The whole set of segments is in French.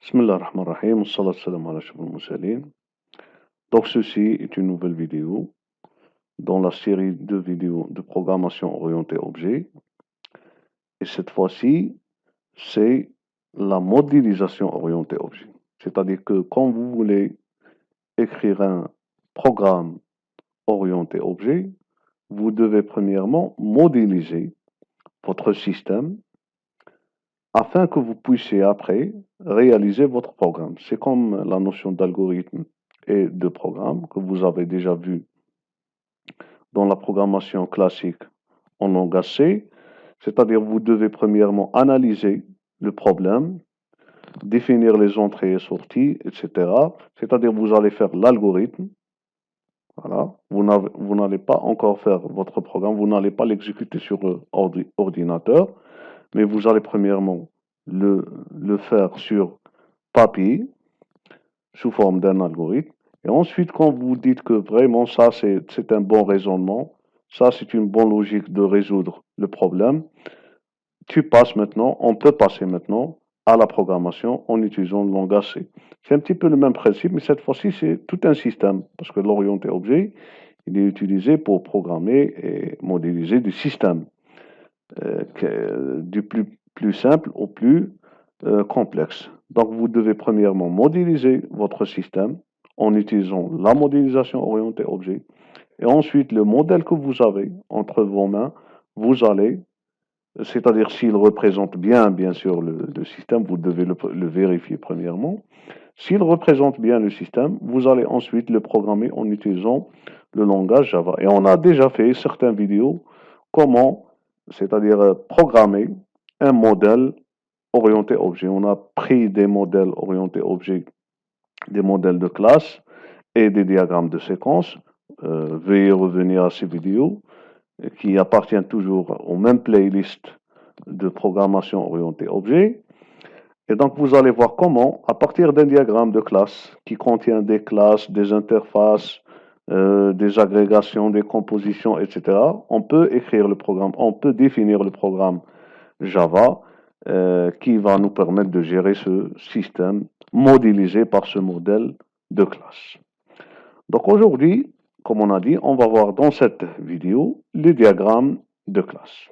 Bismillah ar-Rahman ar-Rahim, wassalatu wassalamu ala ashrafil mursalin. Donc ceci est une nouvelle vidéo dans la série de vidéos de programmation orientée objet. Et cette fois-ci, c'est la modélisation orientée objet. C'est-à-dire que quand vous voulez écrire un programme orienté objet, vous devez premièrement modéliser votre système afin que vous puissiez après réaliser votre programme. C'est comme la notion d'algorithme et de programme que vous avez déjà vu dans la programmation classique en langage C, c'est-à-dire vous devez premièrement analyser le problème, définir les entrées et sorties, etc. C'est-à-dire vous allez faire l'algorithme. Voilà. Vous n'allez pas encore faire votre programme, vous n'allez pas l'exécuter sur ordinateur, mais vous allez premièrement le faire sur papier sous forme d'un algorithme. Et ensuite, quand vous dites que vraiment ça, c'est un bon raisonnement, ça, c'est une bonne logique de résoudre le problème, on peut passer maintenant à la programmation en utilisant le langage C. C'est un petit peu le même principe, mais cette fois-ci, c'est tout un système, parce que l'orienté objet, il est utilisé pour programmer et modéliser des systèmes, du plus simple au plus complexe. Donc, vous devez premièrement modéliser votre système en utilisant la modélisation orientée objet. Et ensuite, le modèle que vous avez entre vos mains, vous allez, c'est-à-dire s'il représente bien sûr, le système, vous devez le vérifier premièrement. S'il représente bien le système, vous allez ensuite le programmer en utilisant le langage Java. Et on a déjà fait certaines vidéos comment, c'est-à-dire programmer un modèle orienté objet. On a pris des modèles orientés objet, des modèles de classe et des diagrammes de séquence. Veuillez revenir à ces vidéos qui appartiennent toujours aux mêmes playlists de programmation orientée objet. Et donc vous allez voir comment, à partir d'un diagramme de classe qui contient des classes, des interfaces, des agrégations, des compositions, etc., on peut écrire le programme, on peut définir le programme Java qui va nous permettre de gérer ce système modélisé par ce modèle de classe. Donc aujourd'hui, comme on a dit, on va voir dans cette vidéo les diagrammes de classe.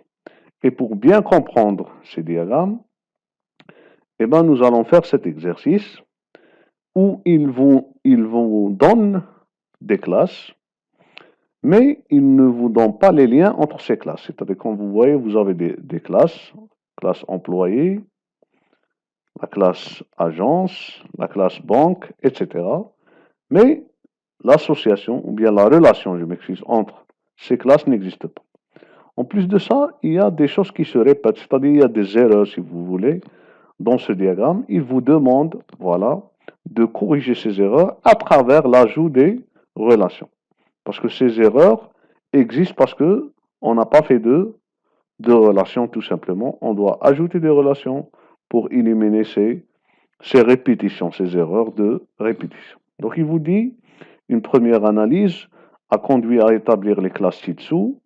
Et pour bien comprendre ces diagrammes, eh ben, nous allons faire cet exercice où ils vous donnent des classes, mais ils ne vous donnent pas les liens entre ces classes. C'est-à-dire, quand vous voyez, vous avez des classes, classe employé, la classe agence, la classe banque, etc. Mais l'association, ou bien la relation, je m'excuse, entre ces classes n'existe pas. En plus de ça, il y a des choses qui se répètent, c'est-à-dire il y a des erreurs, si vous voulez, dans ce diagramme. Il vous demande, voilà, de corriger ces erreurs à travers l'ajout des relations. Parce que ces erreurs existent parce que on n'a pas fait de relations, tout simplement. On doit ajouter des relations pour éliminer ces répétitions, ces erreurs de répétition. Donc il vous dit, une première analyse a conduit à établir les classes ci-dessous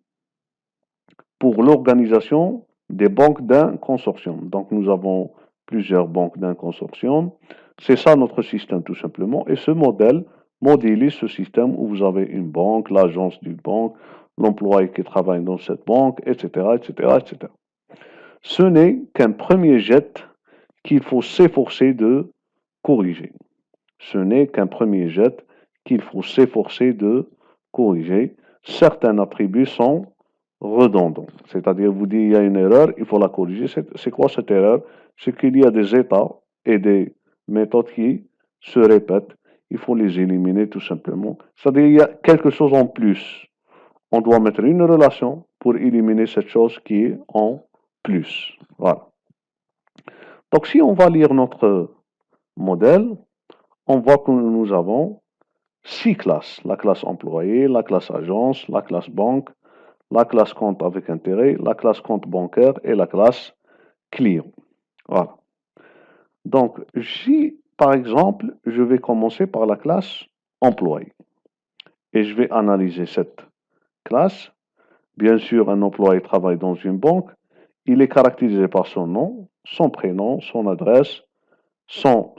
pour l'organisation des banques d'un consortium. Donc nous avons plusieurs banques d'un consortium. C'est ça notre système tout simplement. Et ce modèle modélise ce système où vous avez une banque, l'agence d'une banque, l'employé qui travaille dans cette banque, etc., etc., etc. Ce n'est qu'un premier jet qu'il faut s'efforcer de corriger. Ce n'est qu'un premier jet qu'il faut s'efforcer de corriger. Certains attributs sont redondants. C'est-à-dire, vous dites il y a une erreur, il faut la corriger. C'est quoi cette erreur? C'est qu'il y a des états et des méthodes qui se répètent. Il faut les éliminer tout simplement. C'est-à-dire, il y a quelque chose en plus. On doit mettre une relation pour éliminer cette chose qui est en plus. Voilà. Donc, si on va lire notre modèle, on voit que nous avons 6 classes. La classe employé, la classe agence, la classe banque, la classe compte avec intérêt, la classe compte bancaire et la classe client. Voilà. Donc, si, par exemple, je vais commencer par la classe employé et je vais analyser cette classe. Bien sûr, un employé travaille dans une banque. Il est caractérisé par son nom, son prénom, son adresse, son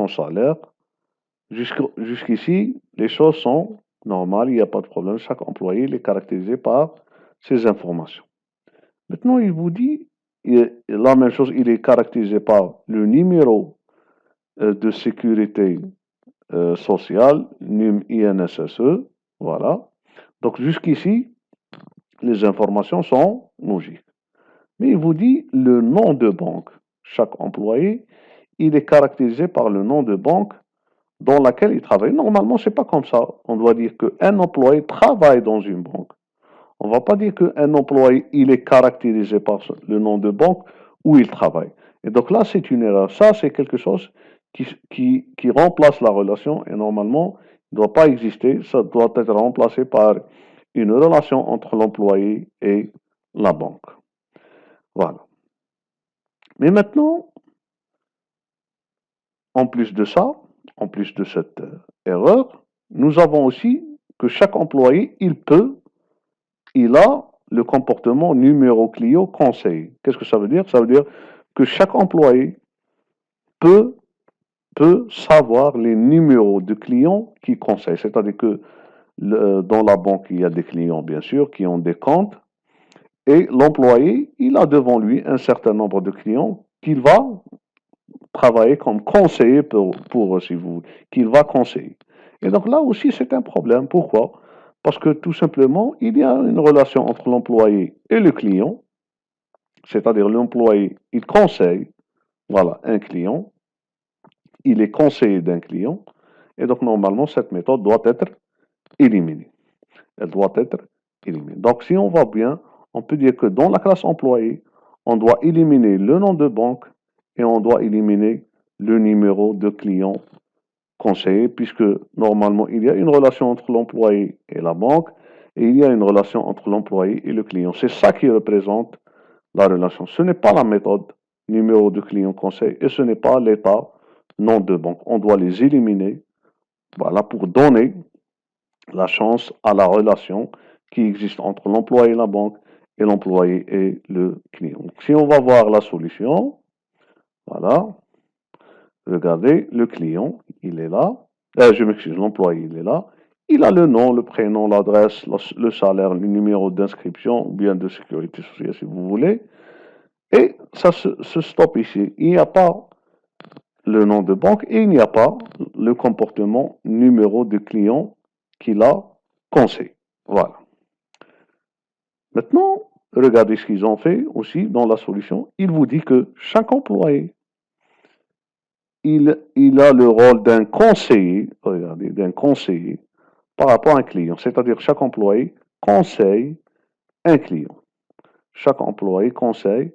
salaire. Jusqu'ici, les choses sont normales, il n'y a pas de problème. Chaque employé il est caractérisé par ces informations. Maintenant, il vous dit, la même chose, il est caractérisé par le numéro de sécurité sociale, NUM INSSE, voilà. Donc jusqu'ici, les informations sont logiques. Mais il vous dit le nom de banque. Chaque employé, il est caractérisé par le nom de banque dans laquelle il travaille. Normalement, c'est pas comme ça. On doit dire qu'un employé travaille dans une banque. On ne va pas dire qu'un employé, il est caractérisé par le nom de banque où il travaille. Et donc là, c'est une erreur. Ça, c'est quelque chose qui remplace la relation et normalement, il ne doit pas exister. Ça doit être remplacé par une relation entre l'employé et la banque. Voilà. Mais maintenant, en plus de ça, en plus de cette erreur, nous avons aussi que chaque employé, il a le comportement numéro client conseil. Qu'est-ce que ça veut dire? Ça veut dire que chaque employé peut, peut savoir les numéros de clients qu'il conseille. C'est-à-dire que dans la banque, il y a des clients, bien sûr, qui ont des comptes. Et l'employé, il a devant lui un certain nombre de clients qu'il va travailler comme conseiller pour si vous, qu'il va conseiller. Et donc là aussi, c'est un problème. Pourquoi? Parce que tout simplement, il y a une relation entre l'employé et le client, c'est-à-dire l'employé, il conseille, voilà, un client, il est conseillé d'un client, et donc normalement, cette méthode doit être éliminée. Elle doit être éliminée. Donc si on va bien, on peut dire que dans la classe employé, on doit éliminer le nom de banque et on doit éliminer le numéro de client conseiller, puisque normalement, il y a une relation entre l'employé et la banque, et il y a une relation entre l'employé et le client. C'est ça qui représente la relation. Ce n'est pas la méthode numéro de client conseil et ce n'est pas l'état nom de banque. On doit les éliminer, voilà, pour donner la chance à la relation qui existe entre l'employé et la banque et l'employé et le client. Donc, si on va voir la solution, voilà, regardez, le client, il est là. Je m'excuse, l'employé, il est là. Il a le nom, le prénom, l'adresse, le salaire, le numéro d'inscription ou bien de sécurité sociale si vous voulez. Et ça se stoppe ici. Il n'y a pas le nom de banque et il n'y a pas le comportement numéro de client qu'il a conseillé. Voilà. Maintenant, regardez ce qu'ils ont fait aussi dans la solution. Il vous dit que chaque employé, il a le rôle d'un conseiller, regardez, d'un conseiller par rapport à un client. C'est-à-dire chaque employé conseille un client. Chaque employé conseille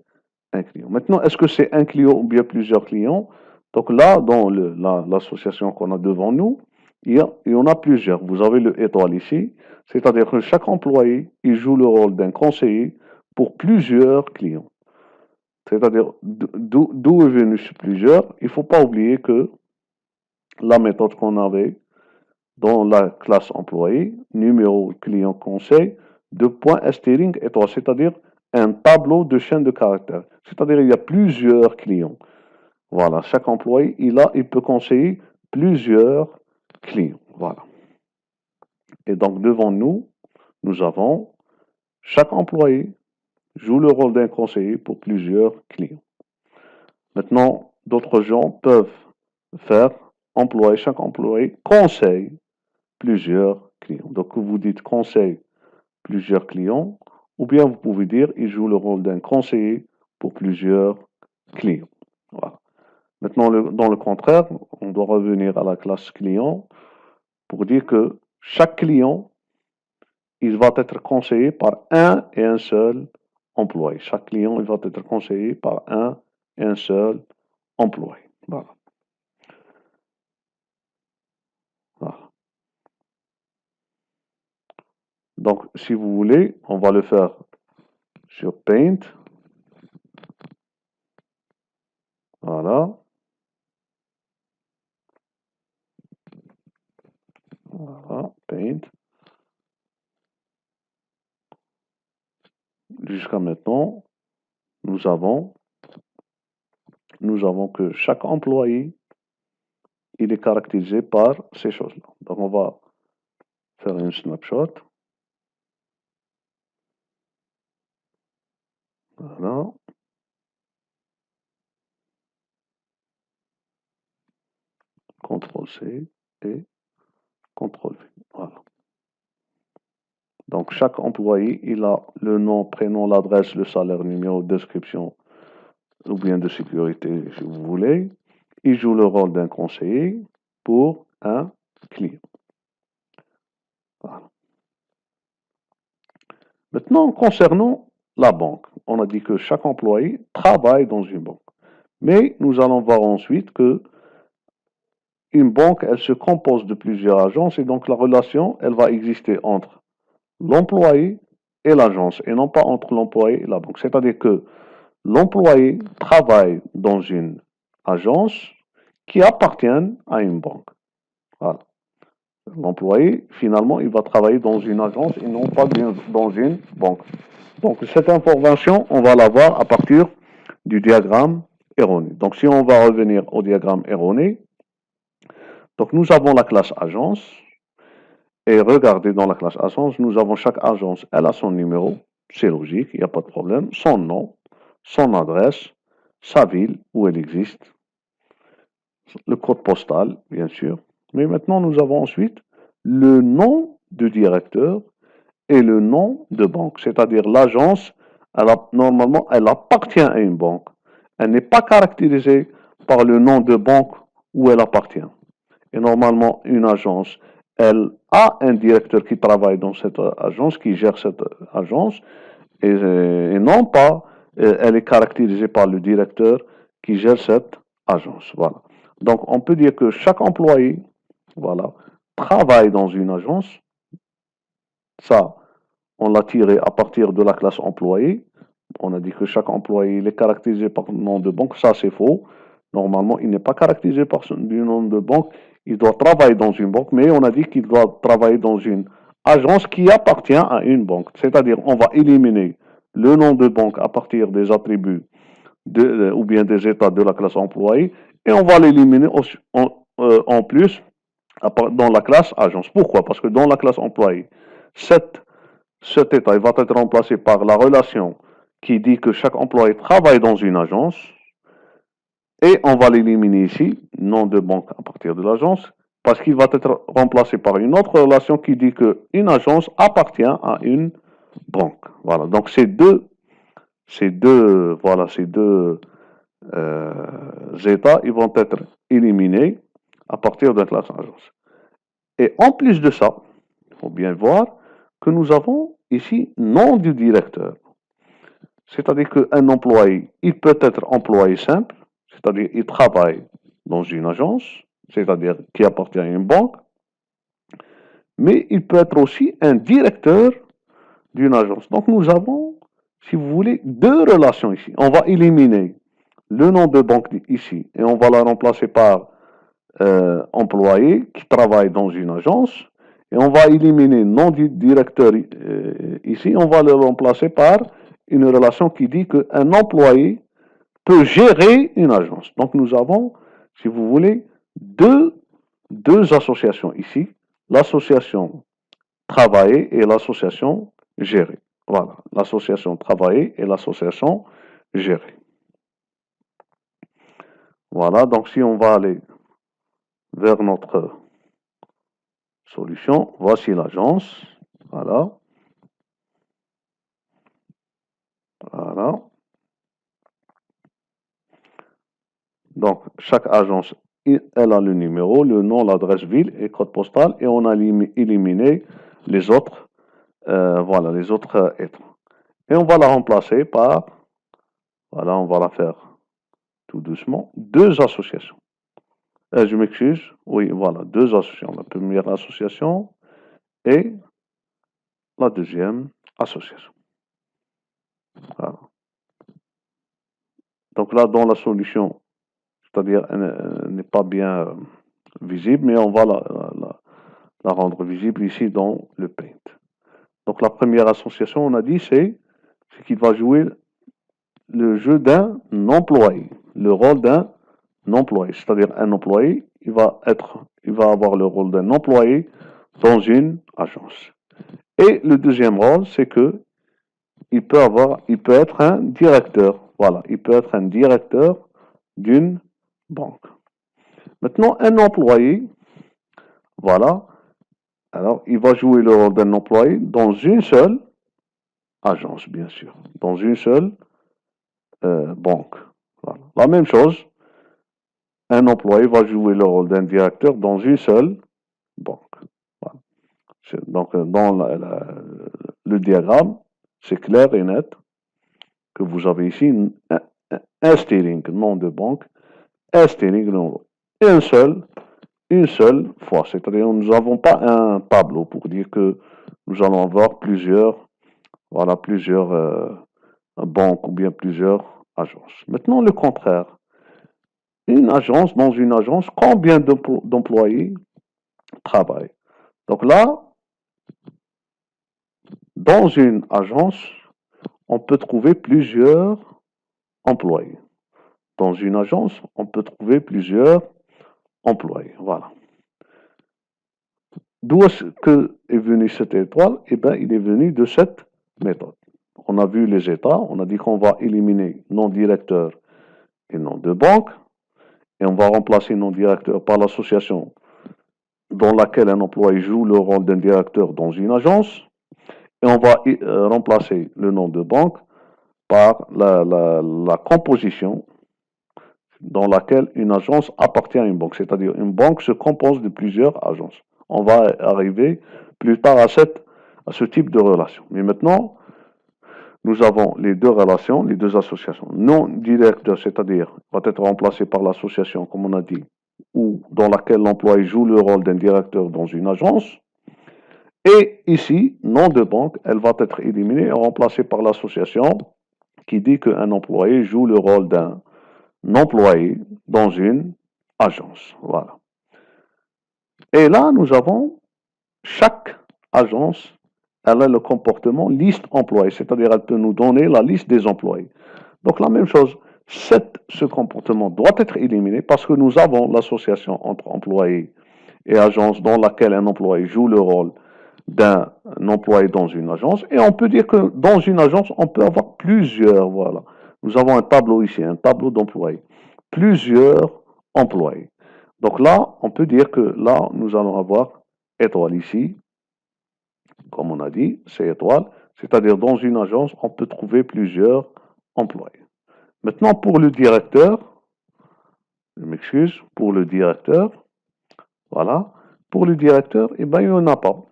un client. Maintenant, est-ce que c'est un client ou bien plusieurs clients? Donc là, dans l'association qu'on a devant nous, il y en a plusieurs. Vous avez le étoile ici, c'est-à-dire que chaque employé, il joue le rôle d'un conseiller pour plusieurs clients. C'est-à-dire d'où est venu ce plusieurs? Il ne faut pas oublier que la méthode qu'on avait dans la classe employé, numéro client conseil, deux points string étoile, c'est-à-dire un tableau de chaîne de caractères. C'est-à-dire il y a plusieurs clients. Voilà, chaque employé, il peut conseiller plusieurs clients. Voilà. Et donc devant nous, nous avons chaque employé joue le rôle d'un conseiller pour plusieurs clients. Maintenant, d'autres gens peuvent faire chaque employé conseille plusieurs clients. Donc vous dites conseille plusieurs clients, ou bien vous pouvez dire il joue le rôle d'un conseiller pour plusieurs clients. Voilà. Maintenant, dans le contraire, on doit revenir à la classe client pour dire que chaque client, il va être conseillé par un et un seul employé. Chaque client, il va être conseillé par un et un seul employé. Voilà. Voilà. Donc, si vous voulez, on va le faire sur Paint. Voilà. Voilà, Paint. Jusqu'à maintenant, nous avons nous avons que chaque employé, il est caractérisé par ces choses-là. Donc, on va faire une snapshot. Voilà. CTRL-C et CTRL-V. Voilà. Donc, chaque employé, il a le nom, prénom, l'adresse, le salaire, numéro, description, ou bien de sécurité, si vous voulez. Il joue le rôle d'un conseiller pour un client. Voilà. Maintenant, concernant la banque, on a dit que chaque employé travaille dans une banque. Mais nous allons voir ensuite que une banque, elle se compose de plusieurs agences et donc la relation, elle va exister entre l'employé et l'agence et non pas entre l'employé et la banque. C'est-à-dire que l'employé travaille dans une agence qui appartient à une banque. Voilà. L'employé, finalement, il va travailler dans une agence et non pas dans une banque. Donc, cette information, on va la voir à partir du diagramme erroné. Donc, si on va revenir au diagramme erroné, donc nous avons la classe agence. Et regardez dans la classe agence, nous avons chaque agence, elle a son numéro, c'est logique, il n'y a pas de problème, son nom, son adresse, sa ville où elle existe, le code postal, bien sûr. Mais maintenant, nous avons ensuite le nom du directeur et le nom de banque, c'est-à-dire l'agence, normalement, elle appartient à une banque. Elle n'est pas caractérisée par le nom de banque où elle appartient. Et normalement, une agence, elle a un directeur qui travaille dans cette agence, qui gère cette agence, et non pas, elle est caractérisée par le directeur qui gère cette agence. Voilà. Donc, on peut dire que chaque employé, voilà, travaille dans une agence. Ça, on l'a tiré à partir de la classe employé. On a dit que chaque employé, il est caractérisé par le nom de banque. Ça, c'est faux. Normalement, il n'est pas caractérisé par du nom de banque. Il doit travailler dans une banque, mais on a dit qu'il doit travailler dans une agence qui appartient à une banque. C'est-à-dire, on va éliminer le nom de banque à partir des attributs ou bien des états de la classe employé, et on va l'éliminer en plus dans la classe agence. Pourquoi? Parce que dans la classe employé, cet état il va être remplacé par la relation qui dit que chaque employé travaille dans une agence, et on va l'éliminer ici, nom de banque à partir de l'agence, parce qu'il va être remplacé par une autre relation qui dit qu'une agence appartient à une banque. Voilà, donc ces deux états, ils vont être éliminés à partir de la classe agence. Et en plus de ça, il faut bien voir que nous avons ici nom du directeur. C'est-à-dire qu'un employé, il peut être employé simple, c'est-à-dire il travaille dans une agence, c'est-à-dire qui appartient à une banque, mais il peut être aussi un directeur d'une agence. Donc nous avons, si vous voulez, deux relations ici. On va éliminer le nom de banque ici et on va la remplacer par employé qui travaille dans une agence, et on va éliminer le nom du directeur ici, on va le remplacer par une relation qui dit qu'un employé peut gérer une agence. Donc nous avons, si vous voulez, deux associations ici, l'association travailler et l'association gérer. Voilà, l'association travailler et l'association gérer. Voilà, donc si on va aller vers notre solution, voici l'agence. Voilà. Voilà. Donc, chaque agence, elle a le numéro, le nom, l'adresse ville et code postal, et on a éliminé les autres, voilà, les autres êtres. Et on va la remplacer par, voilà, on va la faire tout doucement, deux associations. Je m'excuse, oui, voilà, deux associations. La première association et la deuxième association. Voilà. Donc là, dans la solution, c'est-à-dire elle n'est pas bien visible, mais on va la rendre visible ici dans le Paint. Donc la première association, on a dit, c'est qu'il va jouer le jeu d'un employé. le rôle d'un employé. C'est-à-dire un employé, il va avoir le rôle d'un employé dans une agence. Et le deuxième rôle, c'est que il peut être un directeur. Voilà, il peut être un directeur d'une banque. Maintenant, un employé, voilà, alors il va jouer le rôle d'un employé dans une seule agence, bien sûr, dans une seule banque. Voilà. La même chose, un employé va jouer le rôle d'un directeur dans une seule banque. Voilà. Donc, dans le diagramme, c'est clair et net que vous avez ici un steering, nom de banque, un steering, nom, une seule fois. C'est-à-dire que nous n'avons pas un tableau pour dire que nous allons avoir plusieurs banques ou bien plusieurs agences. Maintenant, le contraire. Dans une agence, combien d'employés travaillent? Donc là, dans une agence, on peut trouver plusieurs employés. Dans une agence, on peut trouver plusieurs employés. Voilà. D'où est-ce que est venue cette étoile? Eh bien, il est venu de cette méthode. On a vu les états, on a dit qu'on va éliminer nom directeur et nom de banque, et on va remplacer nom directeur par l'association dans laquelle un employé joue le rôle d'un directeur dans une agence, et on va remplacer le nom de banque par la composition dans laquelle une agence appartient à une banque. C'est-à-dire une banque se compose de plusieurs agences. On va arriver plus tard à ce type de relation. Mais maintenant, nous avons les deux relations, les deux associations. Non directeur, c'est-à-dire va être remplacé par l'association, comme on a dit, ou dans laquelle l'employé joue le rôle d'un directeur dans une agence. Et ici, nom de banque, elle va être éliminée et remplacée par l'association qui dit qu'un employé joue le rôle d'un employé dans une agence. Voilà. Et là, nous avons chaque agence, elle a le comportement liste employé, c'est-à-dire elle peut nous donner la liste des employés. Donc la même chose, ce comportement doit être éliminé parce que nous avons l'association entre employés et agence dans laquelle un employé joue le rôle d'un employé dans une agence. Et on peut dire que dans une agence, on peut avoir plusieurs, voilà. Nous avons un tableau ici, un tableau d'employés. Plusieurs employés. Donc là, on peut dire que là, nous allons avoir étoile ici. Comme on a dit, c'est étoile. C'est-à-dire dans une agence, on peut trouver plusieurs employés. Maintenant, pour le directeur, je m'excuse, pour le directeur, voilà. Pour le directeur, eh bien, il n'y en a pas.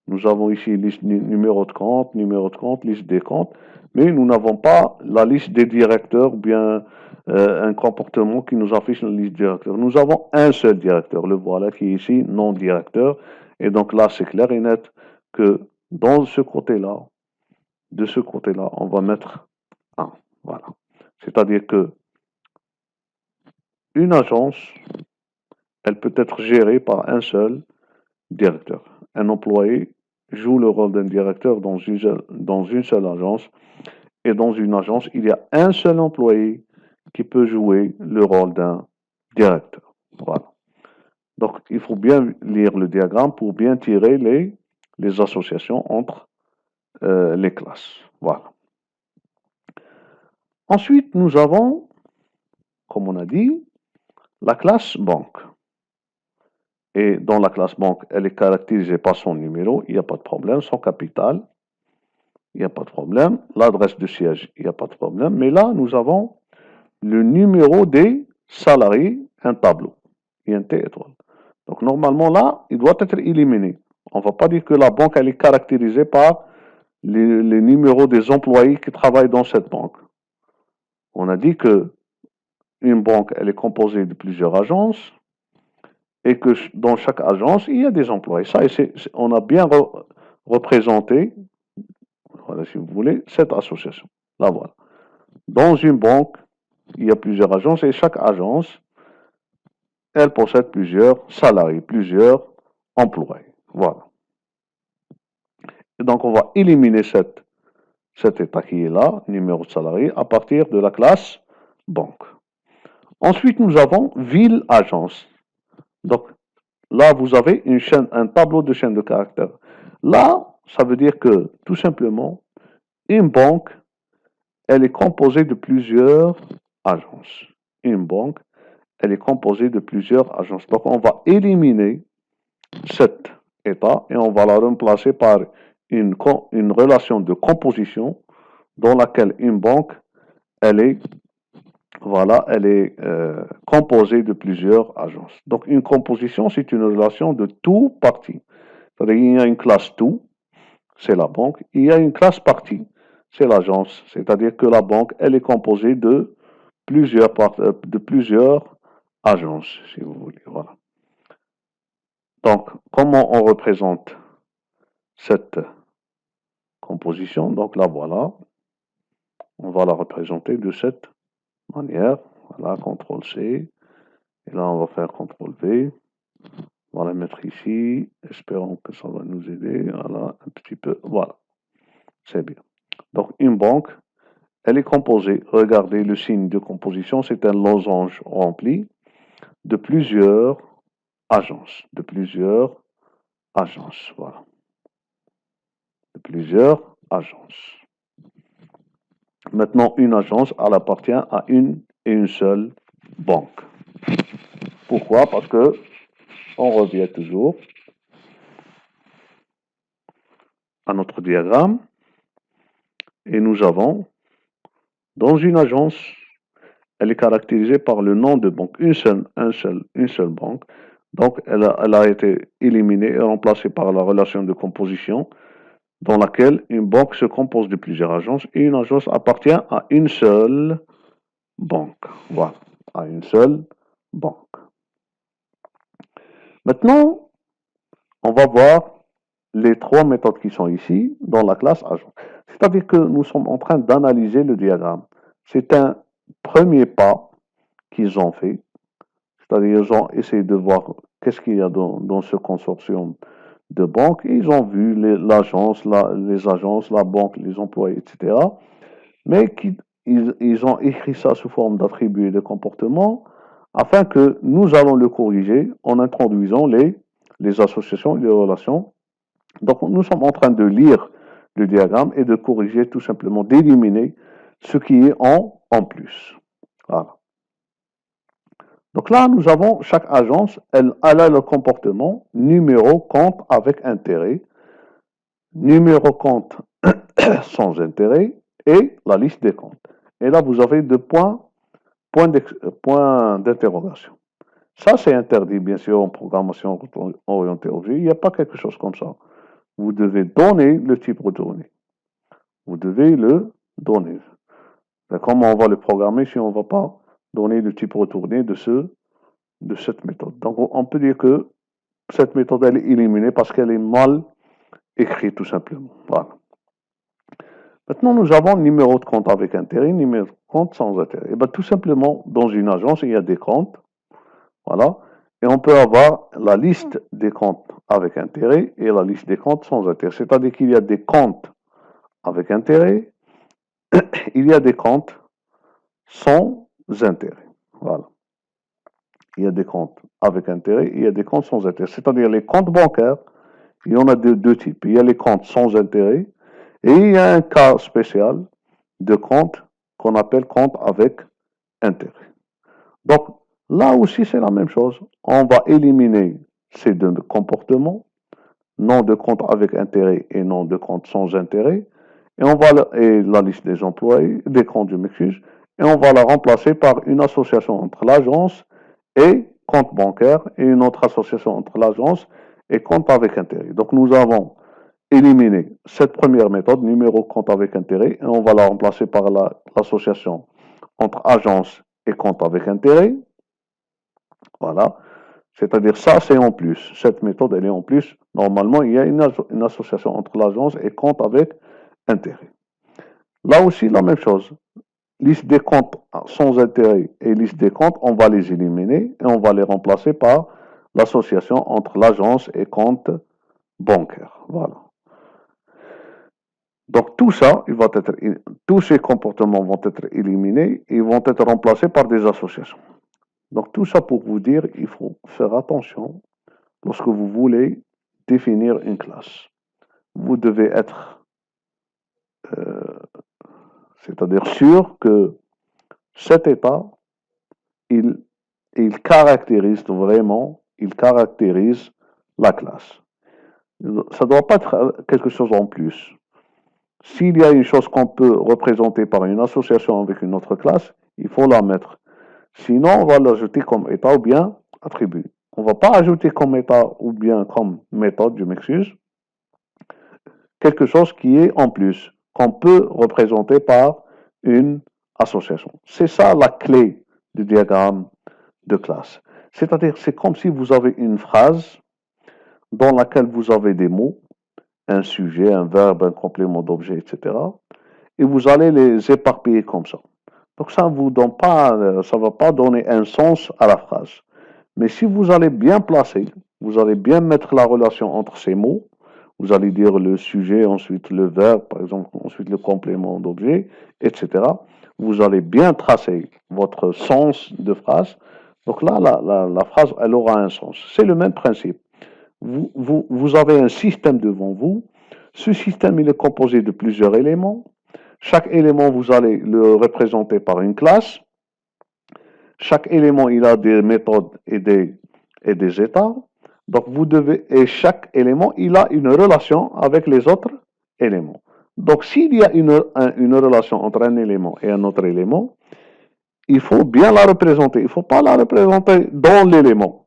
Nous avons ici liste numéro de compte, liste des comptes, mais nous n'avons pas la liste des directeurs ou bien un comportement qui nous affiche la liste directeur. Nous avons un seul directeur, le voilà qui est ici, non directeur. Et donc là, c'est clair et net que dans ce côté-là, de ce côté-là, on va mettre 1. Voilà. C'est-à-dire que une agence, elle peut être gérée par un seul directeur. Un employé joue le rôle d'un directeur dans une seule agence. Et dans une agence, il y a un seul employé qui peut jouer le rôle d'un directeur. Voilà. Donc, il faut bien lire le diagramme pour bien tirer les associations entre les classes. Voilà. Ensuite, nous avons, comme on a dit, la classe banque. Et dans la classe banque, elle est caractérisée par son numéro, il n'y a pas de problème, son capital, il n'y a pas de problème, l'adresse de siège, il n'y a pas de problème. Mais là, nous avons le numéro des salariés, un tableau, INT étoile. Donc normalement là, il doit être éliminé. On ne va pas dire que la banque, elle est caractérisée par les numéros des employés qui travaillent dans cette banque. On a dit que une banque, elle est composée de plusieurs agences, et que dans chaque agence, il y a des employés. Ça, on a bien représenté, voilà, si vous voulez, cette association. Là, voilà. Dans une banque, il y a plusieurs agences et chaque agence, elle possède plusieurs salariés, plusieurs employés. Voilà. Et donc, on va éliminer cet état qui est là, numéro de salarié, à partir de la classe banque. Ensuite, nous avons ville-agence. Donc, là, vous avez un tableau de chaîne de caractères. Là, ça veut dire que, tout simplement, une banque, elle est composée de plusieurs agences. Une banque, elle est composée de plusieurs agences. Donc, on va éliminer cet état et on va la remplacer par une relation de composition dans laquelle une banque, elle est, voilà, elle est composée de plusieurs agences. Donc, une composition, c'est une relation de tout parti. C'est-à-dire qu'il y a une classe tout, c'est la banque. Il y a une classe partie, c'est l'agence. C'est-à-dire que la banque, elle est composée de plusieurs agences, si vous voulez. Voilà. Donc, comment on représente cette composition? Donc là, voilà. On va la représenter de cette manière. Voilà, CTRL-C. Et là, on va faire CTRL-V. On va la mettre ici. Espérons que ça va nous aider. Voilà, un petit peu. Voilà. C'est bien. Donc, une banque, elle est composée. Regardez le signe de composition. C'est un losange rempli de plusieurs agences. De plusieurs agences. Voilà. De plusieurs agences. Maintenant, une agence, elle appartient à une et une seule banque. Pourquoi? Parce que on revient toujours à notre diagramme et nous avons dans une agence, elle est caractérisée par le nom de banque, une seule banque. Donc, elle a été éliminée et remplacée par la relation de composition dans laquelle une banque se compose de plusieurs agences et une agence appartient à une seule banque. Voilà, à une seule banque. Maintenant, on va voir les trois méthodes qui sont ici dans la classe agent. C'est-à-dire que nous sommes en train d'analyser le diagramme. C'est un premier pas qu'ils ont fait. C'est-à-dire qu'ils ont essayé de voir qu'est-ce qu'il y a dans ce consortium de banques. Ils ont vu l'agence, les agences, la banque, les employés, etc. Mais ils ont écrit ça sous forme d'attributs et de comportements afin que nous allons le corriger en introduisant les associations et les relations. Donc, nous sommes en train de lire le diagramme et de corriger tout simplement, d'éliminer ce qui est en plus. Voilà. Donc là, nous avons chaque agence, elle a le comportement numéro compte avec intérêt, numéro compte sans intérêt et la liste des comptes. Et là, vous avez deux points d'interrogation. Ça, c'est interdit, bien sûr, en programmation orientée objet. Il n'y a pas quelque chose comme ça. Vous devez donner le type retourné. Vous devez le donner. Mais comment on va le programmer si on ne va pas donner le type retourné de cette méthode? Donc, on peut dire que cette méthode, elle est éliminée parce qu'elle est mal écrite, tout simplement. Voilà. Maintenant, nous avons numéro de compte avec intérêt, numéro de compte sans intérêt. Et bien, tout simplement, dans une agence, il y a des comptes. Voilà. Et on peut avoir la liste des comptes avec intérêt et la liste des comptes sans intérêt. C'est-à-dire qu'il y a des comptes avec intérêt, il y a des comptes sans intérêt. Voilà. Il y a des comptes avec intérêt, il y a des comptes sans intérêt. C'est-à-dire les comptes bancaires, il y en a de deux types. Il y a les comptes sans intérêt et il y a un cas spécial de compte qu'on appelle compte avec intérêt. Donc, là aussi, c'est la même chose. On va éliminer ces deux comportements, nom de compte avec intérêt et nom de compte sans intérêt, et la liste des employés, des comptes, je m'excuse, et on va la remplacer par une association entre l'agence et compte bancaire et une autre association entre l'agence et compte avec intérêt. Donc nous avons éliminé cette première méthode, numéro compte avec intérêt, et on va la remplacer par l'association entre agence et compte avec intérêt. Voilà. C'est-à-dire ça, c'est en plus. Cette méthode, elle est en plus. Normalement, il y a une association entre l'agence et compte avec intérêt. Là aussi, la même chose. Liste des comptes sans intérêt et liste des comptes, on va les éliminer et on va les remplacer par l'association entre l'agence et compte bancaire. Voilà. Donc tout ça, tous ces comportements vont être éliminés et vont être remplacés par des associations. Donc tout ça pour vous dire, il faut faire attention lorsque vous voulez définir une classe. Vous devez être, euh, c'est-à-dire sûr que cet état, il, il caractérise vraiment, il caractérise la classe. Ça ne doit pas être quelque chose en plus. S'il y a une chose qu'on peut représenter par une association avec une autre classe, il faut la mettre. Sinon, on va l'ajouter comme état ou bien attribut. On ne va pas ajouter comme état ou bien comme méthode, je m'excuse, quelque chose qui est en plus, qu'on peut représenter par une association. C'est ça la clé du diagramme de classe. C'est-à-dire, c'est comme si vous avez une phrase dans laquelle vous avez des mots, un sujet, un verbe, un complément d'objet, etc. Et vous allez les éparpiller comme ça. Donc ça vous donne pas, ça va pas donner un sens à la phrase. Mais si vous allez bien placer, vous allez bien mettre la relation entre ces mots, vous allez dire le sujet, ensuite le verbe, par exemple, ensuite le complément d'objet, etc. Vous allez bien tracer votre sens de phrase. Donc là, la phrase, elle aura un sens. C'est le même principe. Vous avez un système devant vous. Ce système, il est composé de plusieurs éléments. Chaque élément, vous allez le représenter par une classe. Chaque élément, il a des méthodes et des états. Donc, vous devez, et chaque élément, il a une relation avec les autres éléments. Donc, s'il y a une relation entre un élément et un autre élément, il faut bien la représenter. Il ne faut pas la représenter dans l'élément.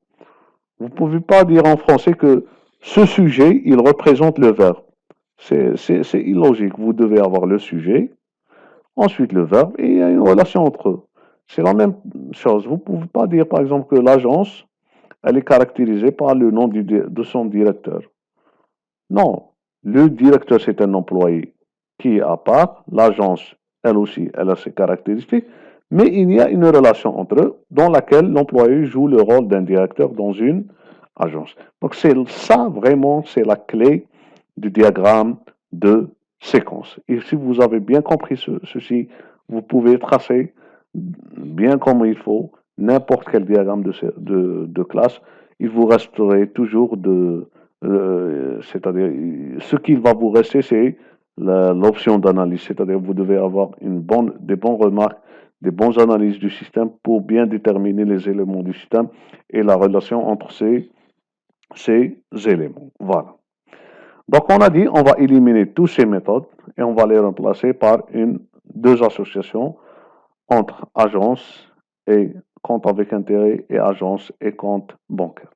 Vous ne pouvez pas dire en français que ce sujet, il représente le verbe. C'est illogique. Vous devez avoir le sujet, ensuite le verbe, et il y a une relation entre eux. C'est la même chose. Vous ne pouvez pas dire, par exemple, que l'agence, elle est caractérisée par le nom de son directeur. Non. Le directeur, c'est un employé qui est à part. L'agence, elle aussi, elle a ses caractéristiques. Mais il y a une relation entre eux dans laquelle l'employé joue le rôle d'un directeur dans une agence. Donc c'est ça vraiment, c'est la clé du diagramme de séquence. Et si vous avez bien compris ceci, vous pouvez tracer bien comme il faut n'importe quel diagramme de classe. Il vous resterait toujours c'est-à-dire, ce qu'il va vous rester, c'est l'option d'analyse. C'est-à-dire, vous devez avoir des bonnes remarques, des bonnes analyses du système pour bien déterminer les éléments du système et la relation entre ces éléments. Voilà. Donc, on a dit, on va éliminer toutes ces méthodes et on va les remplacer par deux associations entre agence et compte avec intérêt et agence et compte bancaire.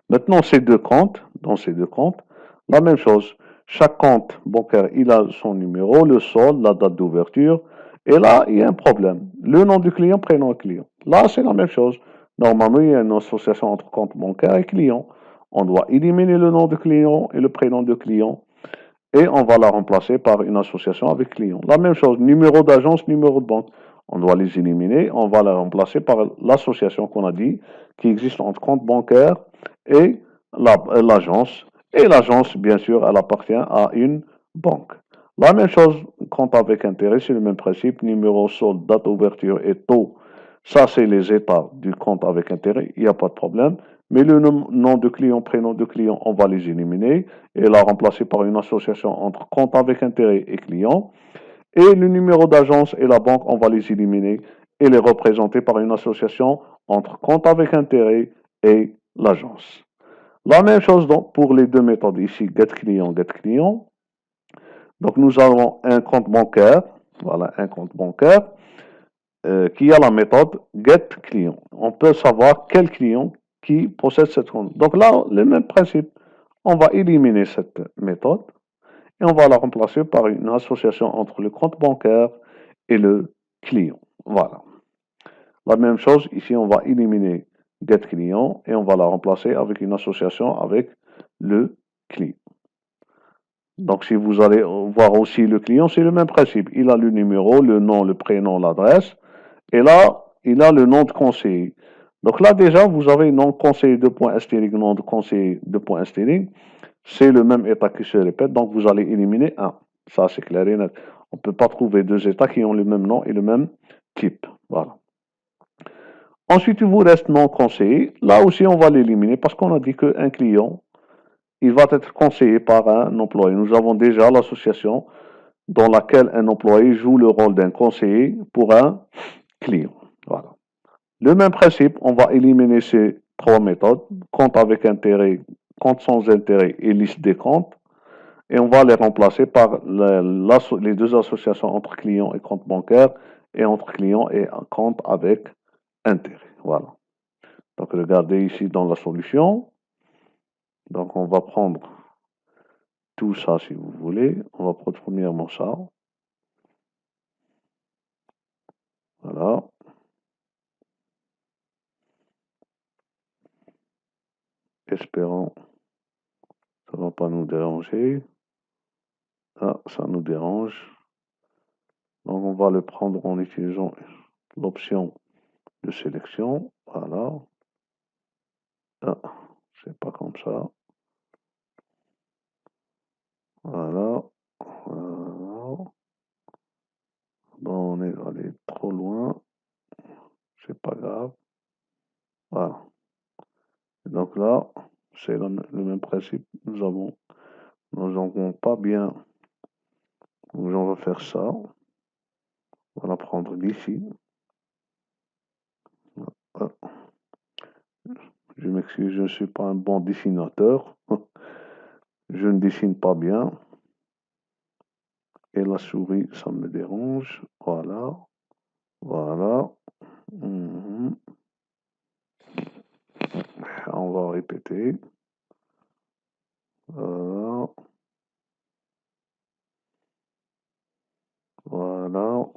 Maintenant, dans ces deux comptes, la même chose. Chaque compte bancaire, il a son numéro, le solde, la date d'ouverture. Et là, il y a un problème. Le nom du client, prénom du client. Là, c'est la même chose. Normalement, il y a une association entre compte bancaire et client. On doit éliminer le nom du client et le prénom du client. Et on va la remplacer par une association avec client. La même chose, numéro d'agence, numéro de banque. On doit les éliminer. On va la remplacer par l'association qu'on a dit, qui existe entre compte bancaire et l'agence. Et l'agence, bien sûr, elle appartient à une banque. La même chose, compte avec intérêt, c'est le même principe. Numéro, solde, date d'ouverture et taux. Ça, c'est les états du compte avec intérêt. Il n'y a pas de problème. Mais le nom de client, prénom de client, on va les éliminer et la remplacer par une association entre compte avec intérêt et client. Et le numéro d'agence et la banque, on va les éliminer et les représenter par une association entre compte avec intérêt et l'agence. La même chose donc pour les deux méthodes ici, get client, get client. Donc nous avons un compte bancaire, voilà un compte bancaire qui a la méthode get client. On peut savoir quel client qui possède cette compte. Donc là, le même principe. On va éliminer cette méthode et on va la remplacer par une association entre le compte bancaire et le client. Voilà. La même chose, ici, on va éliminer get client et on va la remplacer avec une association avec le client. Donc, si vous allez voir aussi le client, c'est le même principe. Il a le numéro, le nom, le prénom, l'adresse. Et là, il a le nom de conseiller. Donc là, déjà, vous avez nom de conseiller de point astérisque, nom de conseiller de point astérisque. C'est le même état qui se répète, donc vous allez éliminer un. Ça, c'est clair et net. On ne peut pas trouver deux états qui ont le même nom et le même type. Voilà. Ensuite, il vous reste non conseillé. Là aussi, on va l'éliminer parce qu'on a dit qu'un client, il va être conseillé par un employé. Nous avons déjà l'association dans laquelle un employé joue le rôle d'un conseiller pour un client. Voilà. Le même principe, on va éliminer ces trois méthodes, compte avec intérêt, compte sans intérêt et liste des comptes, et on va les remplacer par les deux associations entre client et compte bancaire et entre client et un compte avec intérêt. Voilà. Donc regardez ici dans la solution. Donc on va prendre tout ça si vous voulez. On va prendre premièrement ça. Voilà. Espérons que ça ne va pas nous déranger. Ah, ça nous dérange. Donc on va le prendre en utilisant l'option de sélection. Voilà. Ah, c'est pas comme ça. Voilà. Voilà. Bon, on est allé trop loin. C'est pas grave. Voilà. Et donc là, c'est le même principe. Nous n'avons pas bien. Donc on va faire ça. On va la prendre d'ici. Ah, je m'excuse, je ne suis pas un bon dessinateur. Je ne dessine pas bien. Et la souris, ça me dérange. Voilà. Voilà. Mhm. On va répéter. Voilà. Voilà.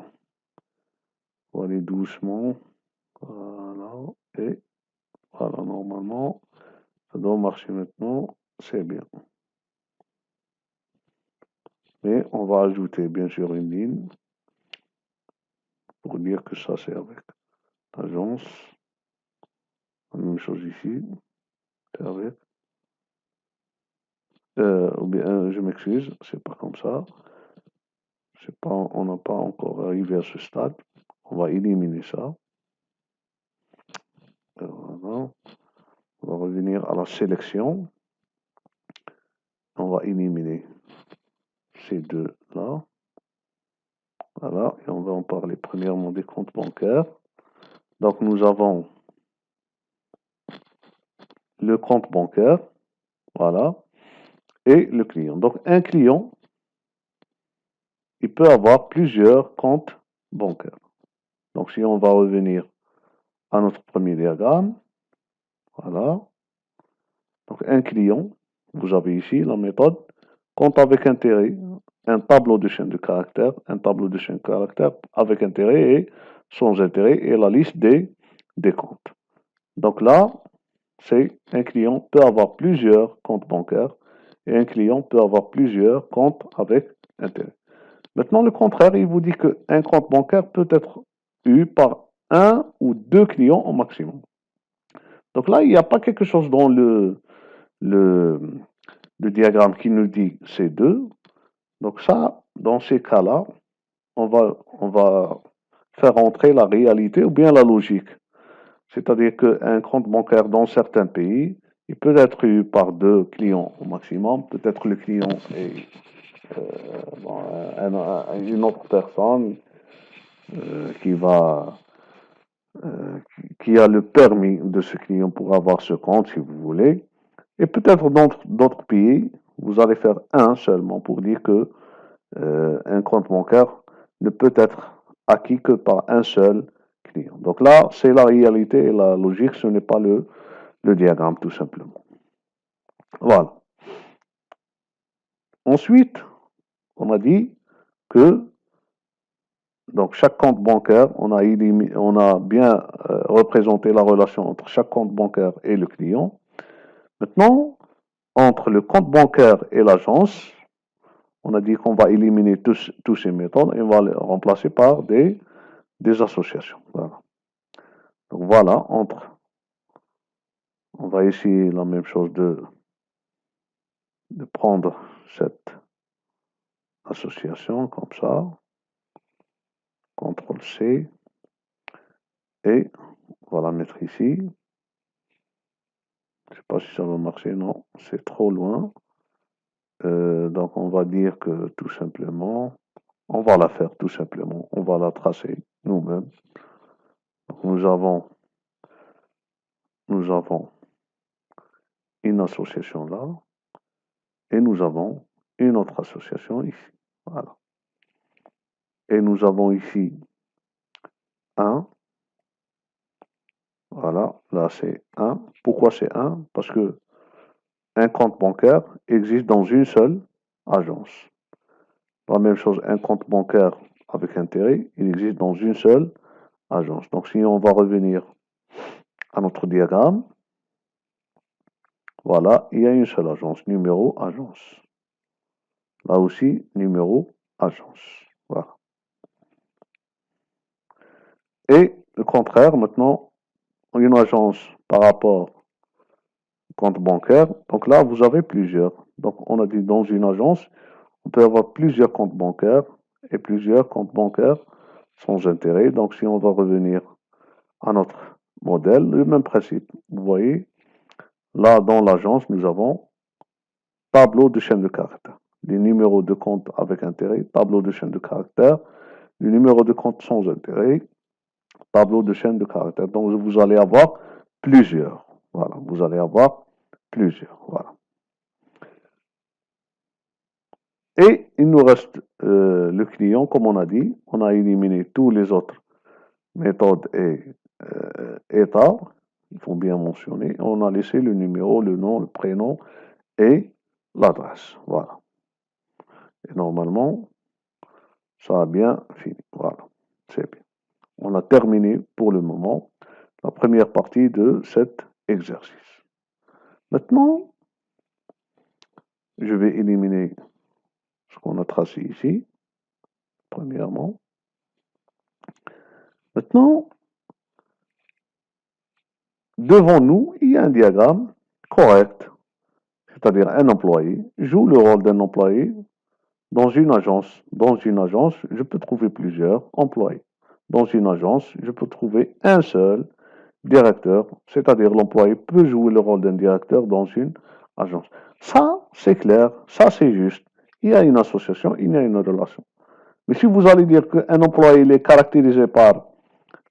On va aller doucement. Voilà. Et voilà, normalement, ça doit marcher maintenant. C'est bien. Mais on va ajouter bien sûr une ligne pour dire que ça c'est avec l'agence. La même chose ici. C'est avec. Ou bien, je m'excuse, c'est pas comme ça. C'est pas, on n'a pas encore arrivé à ce stade. On va éliminer ça. Voilà. On va revenir à la sélection. On va éliminer ces deux-là. Voilà. Et on va en parler premièrement des comptes bancaires. Donc nous avons le compte bancaire. Voilà. Et le client. Donc un client, il peut avoir plusieurs comptes bancaires. Donc si on va revenir à notre premier diagramme. Voilà. Donc un client, vous avez ici la méthode compte avec intérêt, un tableau de chaîne de caractères, un tableau de chaîne de caractères avec intérêt et sans intérêt et la liste des comptes. Donc là, c'est un client peut avoir plusieurs comptes bancaires et un client peut avoir plusieurs comptes avec intérêt. Maintenant, le contraire, il vous dit qu'un compte bancaire peut être eu par un ou deux clients au maximum. Donc là, il n'y a pas quelque chose dans le, le diagramme qui nous dit c'est deux. Donc ça, dans ces cas-là, on va faire entrer la réalité ou bien la logique. C'est-à-dire qu'un compte bancaire dans certains pays, il peut être eu par deux clients au maximum. Peut-être le client est une autre personne qui va qui a le permis de ce client pour avoir ce compte, si vous voulez. Et peut-être dans d'autres pays, vous allez faire un seulement pour dire que un compte bancaire ne peut être acquis que par un seul client. Donc là, c'est la réalité et la logique, ce n'est pas le diagramme tout simplement. Voilà. Ensuite, on a dit que donc chaque compte bancaire, on a bien représenté la relation entre chaque compte bancaire et le client. Maintenant, entre le compte bancaire et l'agence, on a dit qu'on va éliminer tous ces méthodes et on va les remplacer par des associations. Voilà. Donc voilà, on va essayer la même chose de prendre cette association comme ça, CTRL C, Et on va la mettre ici. Je ne sais pas si ça va marcher, non, c'est trop loin. Donc on va dire que tout simplement, on va la faire tout simplement, on va la tracer nous-mêmes. Nous avons une association là, et nous avons une autre association ici. Voilà. Et nous avons ici 1. Voilà, là c'est 1. Pourquoi c'est 1? Parce que un compte bancaire existe dans une seule agence. La même chose, un compte bancaire avec intérêt, il existe dans une seule agence. Donc si on va revenir à notre diagramme, voilà, il y a une seule agence, numéro agence. Là aussi, numéro agence. Voilà. Et le contraire, maintenant, une agence par rapport au compte bancaire. Donc là, vous avez plusieurs. Donc on a dit dans une agence, on peut avoir plusieurs comptes bancaires et plusieurs comptes bancaires sans intérêt. Donc si on va revenir à notre modèle, le même principe. Vous voyez, là dans l'agence, nous avons tableau de chaîne de caractères. Les numéros de compte avec intérêt, tableau de chaîne de caractères, le numéro de compte sans intérêt, tableau de chaîne de caractères. Donc vous allez avoir plusieurs. Voilà, vous allez avoir plusieurs. Voilà. Et il nous reste le client, comme on a dit, on a éliminé tous les autres méthodes et états, il faut bien mentionner. On a laissé le numéro, le nom, le prénom et l'adresse. Voilà. Et normalement, ça a bien fini. Voilà. C'est bien. On a terminé pour le moment la première partie de cet exercice. Maintenant, je vais éliminer ce qu'on a tracé ici, premièrement. Maintenant, devant nous, il y a un diagramme correct, c'est-à-dire un employé joue le rôle d'un employé dans une agence. Dans une agence, je peux trouver plusieurs employés. Dans une agence, je peux trouver un seul directeur, c'est-à-dire l'employé peut jouer le rôle d'un directeur dans une agence. Ça, c'est clair, ça, c'est juste. Il y a une association, il y a une relation. Mais si vous allez dire qu'un employé est caractérisé par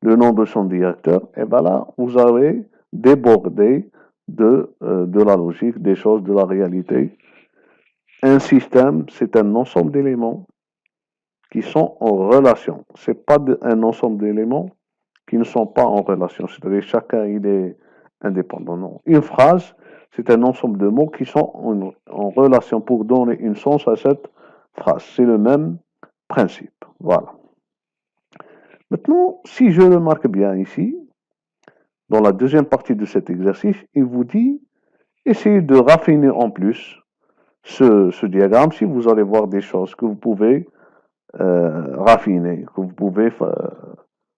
le nom de son directeur, et bien là, vous avez débordé de la logique, des choses, de la réalité. Un système, c'est un ensemble d'éléments qui sont en relation. Ce n'est pas un ensemble d'éléments qui ne sont pas en relation. C'est-à-dire chacun, il est indépendant. Non. Une phrase, c'est un ensemble de mots qui sont en relation pour donner une sens à cette phrase. C'est le même principe. Voilà. Maintenant, si je remarque bien ici, dans la deuxième partie de cet exercice, il vous dit, essayez de raffiner en plus ce diagramme si vous allez voir des choses que vous pouvez raffiner, que vous pouvez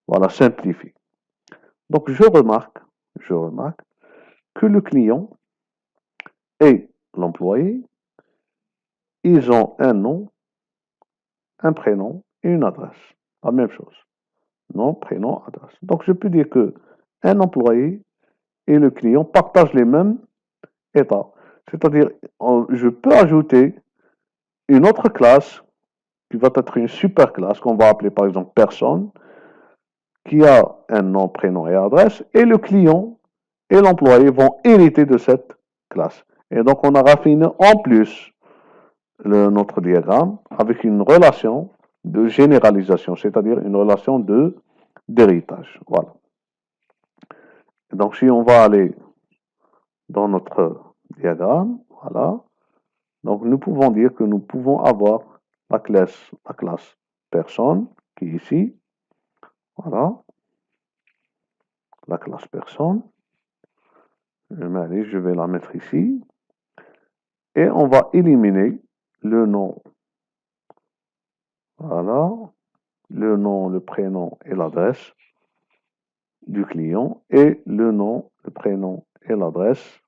voilà, simplifier. Donc je remarque que le client et l'employé, ils ont un nom, un prénom et une adresse. La même chose. Nom, prénom, adresse. Donc je peux dire que un employé et le client partagent les mêmes états. C'est-à-dire, je peux ajouter une autre classe qui va être une super classe qu'on va appeler par exemple personne, qui a un nom, prénom et adresse, et le client et l'employé vont hériter de cette classe. Et donc on a raffiné en plus notre diagramme avec une relation de généralisation, c'est-à-dire une relation d'héritage. Voilà. Et donc si on va aller dans notre diagramme, voilà, donc nous pouvons dire que nous pouvons avoir la classe personne qui est ici, voilà, la classe personne. Je vais la mettre ici. Et on va éliminer le nom. Voilà, le nom, le prénom et l'adresse du client et le nom, le prénom et l'adresse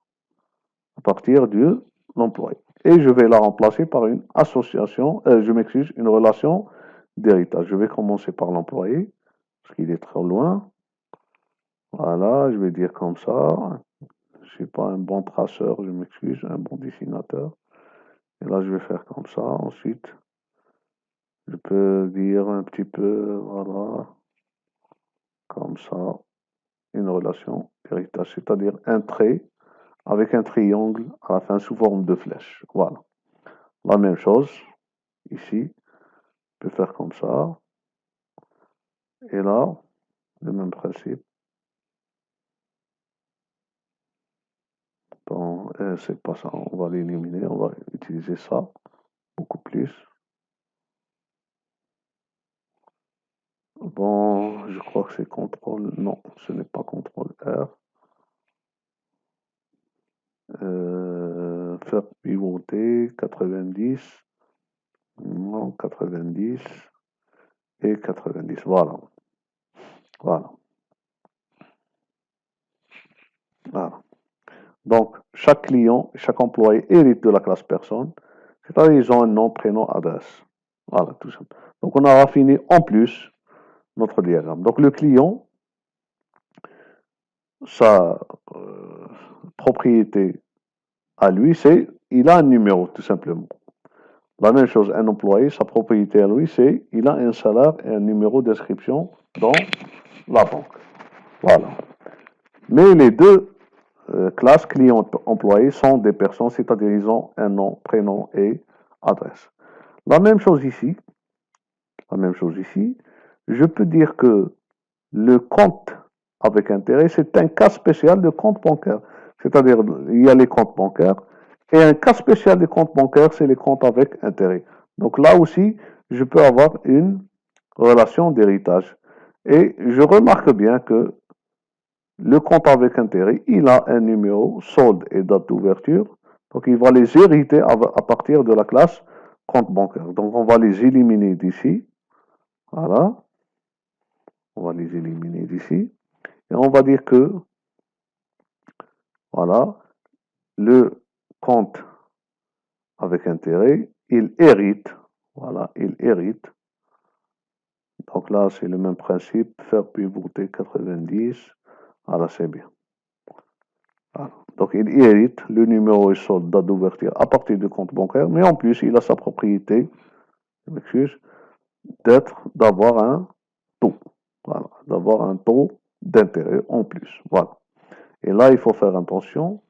à partir de l'employé. Et je vais la remplacer par une association, une relation d'héritage. Je vais commencer par l'employé, parce qu'il est trop loin. Voilà, je vais dire comme ça. Je suis pas un bon traceur, je m'excuse, un bon dessinateur. Et là, je vais faire comme ça. Ensuite, je peux dire un petit peu, voilà, comme ça, une relation d'héritage, c'est-à-dire un trait avec un triangle à la fin sous forme de flèche. Voilà. La même chose, ici, je peux faire comme ça. Et là, le même principe. Bon, c'est pas ça, on va l'éliminer, on va utiliser ça beaucoup plus. Bon, je crois que c'est contrôle. Non, ce n'est pas contrôle R. Faire pivoter 90. Non, 90 et 90. Voilà. Voilà. Voilà. Donc, chaque client, chaque employé hérite de la classe personne. C'est-à-dire ils ont un nom, prénom, adresse. Voilà, tout ça. Donc, on a raffiné en plus notre diagramme. Donc, le client, sa propriété à lui, c'est il a un numéro, tout simplement. La même chose, un employé, sa propriété à lui, c'est il a un salaire et un numéro d'inscription dans la banque. Voilà. Mais les deux classes client-employé sont des personnes, c'est-à-dire ils ont un nom, prénom et adresse. La même chose ici. La même chose ici. Je peux dire que le compte avec intérêt, c'est un cas spécial de compte bancaire. C'est-à-dire, il y a les comptes bancaires. Et un cas spécial des comptes bancaires, c'est les comptes avec intérêt. Donc là aussi, je peux avoir une relation d'héritage. Et je remarque bien que le compte avec intérêt, il a un numéro, solde et date d'ouverture. Donc il va les hériter à partir de la classe compte bancaire. Donc on va les éliminer d'ici. Voilà. On va les éliminer d'ici. Et on va dire que, voilà, le compte avec intérêt, il hérite. Voilà, il hérite. Donc là, c'est le même principe. Faire pivoter 90. Voilà, c'est bien. Voilà. Donc il hérite le numéro et solde, date d'ouverture à partir du compte bancaire, mais en plus, il a sa propriété, je m'excuse, d'avoir un taux. Voilà, d'avoir un taux d'intérêt en plus. Voilà. Et là, il faut faire attention.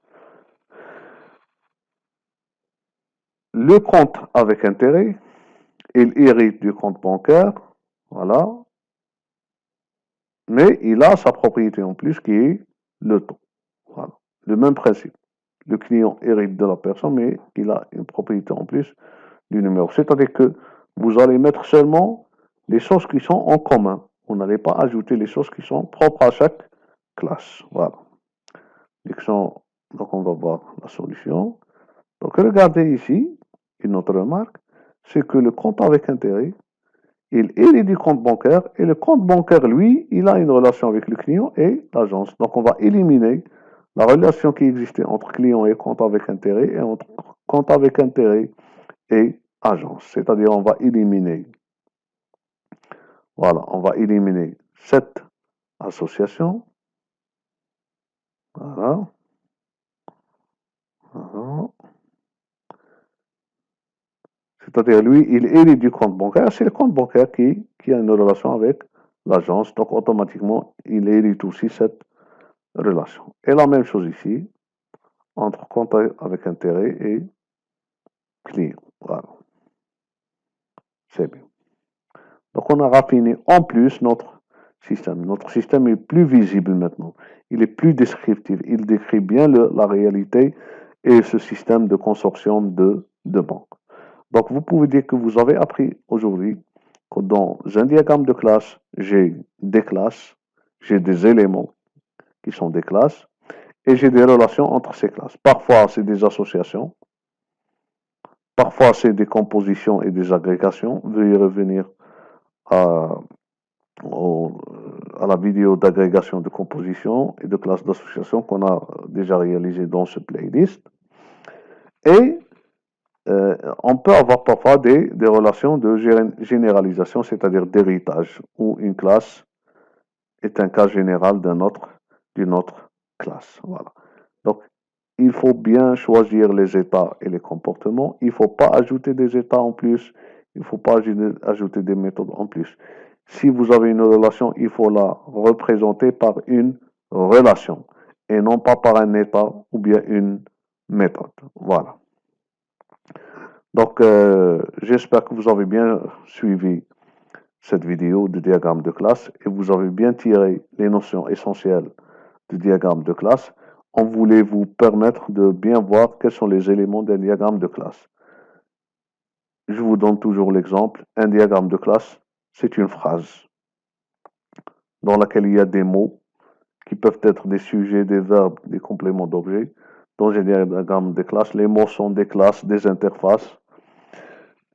Le compte avec intérêt, il hérite du compte bancaire, voilà, mais il a sa propriété en plus qui est le taux. Voilà. Le même principe. Le client hérite de la personne, mais il a une propriété en plus du numéro. C'est-à-dire que vous allez mettre seulement les choses qui sont en commun. Vous n'allez pas ajouter les choses qui sont propres à chaque classe. Voilà. Donc on va voir la solution. Donc regardez ici, une autre remarque, c'est que le compte avec intérêt, il hérite du compte bancaire et le compte bancaire, lui, il a une relation avec le client et l'agence. Donc on va éliminer la relation qui existait entre client et compte avec intérêt et entre compte avec intérêt et agence. C'est-à-dire on va éliminer, voilà, on va éliminer cette association. Voilà. Voilà. C'est-à-dire, lui, il hérite du compte bancaire. C'est le compte bancaire qui a une relation avec l'agence. Donc, automatiquement, il hérite aussi cette relation. Et la même chose ici, entre compte avec intérêt et client. Voilà. C'est bien. Donc, on a raffiné en plus notre système. Notre système est plus visible maintenant. Il est plus descriptif. Il décrit bien la réalité et ce système de consortium de banques. Donc, vous pouvez dire que vous avez appris aujourd'hui que dans un diagramme de classe, j'ai des classes, j'ai des éléments qui sont des classes, et j'ai des relations entre ces classes. Parfois, c'est des associations, parfois, c'est des compositions et des agrégations. Veuillez revenir à, à la vidéo d'agrégation de composition et de classe d'association qu'on a déjà réalisée dans ce playlist. Et on peut avoir parfois des relations de généralisation, c'est-à-dire d'héritage, où une classe est un cas général d'un autre d'une autre classe. Voilà. Donc, il faut bien choisir les états et les comportements. Il ne faut pas ajouter des états en plus. Il ne faut pas ajouter des méthodes en plus. Si vous avez une relation, il faut la représenter par une relation et non pas par un état ou bien une méthode. Voilà. Donc, j'espère que vous avez bien suivi cette vidéo de diagramme de classe et vous avez bien tiré les notions essentielles du diagramme de classe. On voulait vous permettre de bien voir quels sont les éléments d'un diagramme de classe. Je vous donne toujours l'exemple. Un diagramme de classe, c'est une phrase dans laquelle il y a des mots qui peuvent être des sujets, des verbes, des compléments d'objets. Dans un diagramme de classe, les mots sont des classes, des interfaces.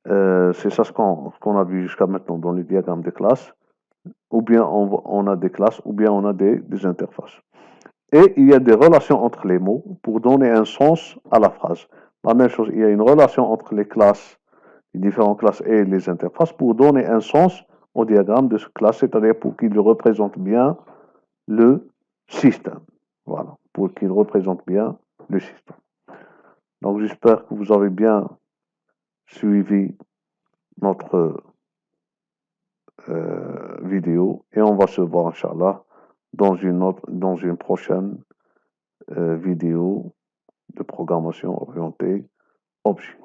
C'est ça ce qu'on a vu jusqu'à maintenant dans les diagrammes de classe. Ou bien on a des classes, ou bien on a des interfaces. Et il y a des relations entre les mots pour donner un sens à la phrase. La même chose, il y a une relation entre les classes, les différentes classes et les interfaces pour donner un sens au diagramme de cette classe, c'est-à-dire pour qu'il représente bien le système. Voilà, pour qu'il représente bien le système. Donc j'espère que vous avez bien suivi notre vidéo et on va se voir, Inch'Allah, dans une prochaine vidéo de programmation orientée objet.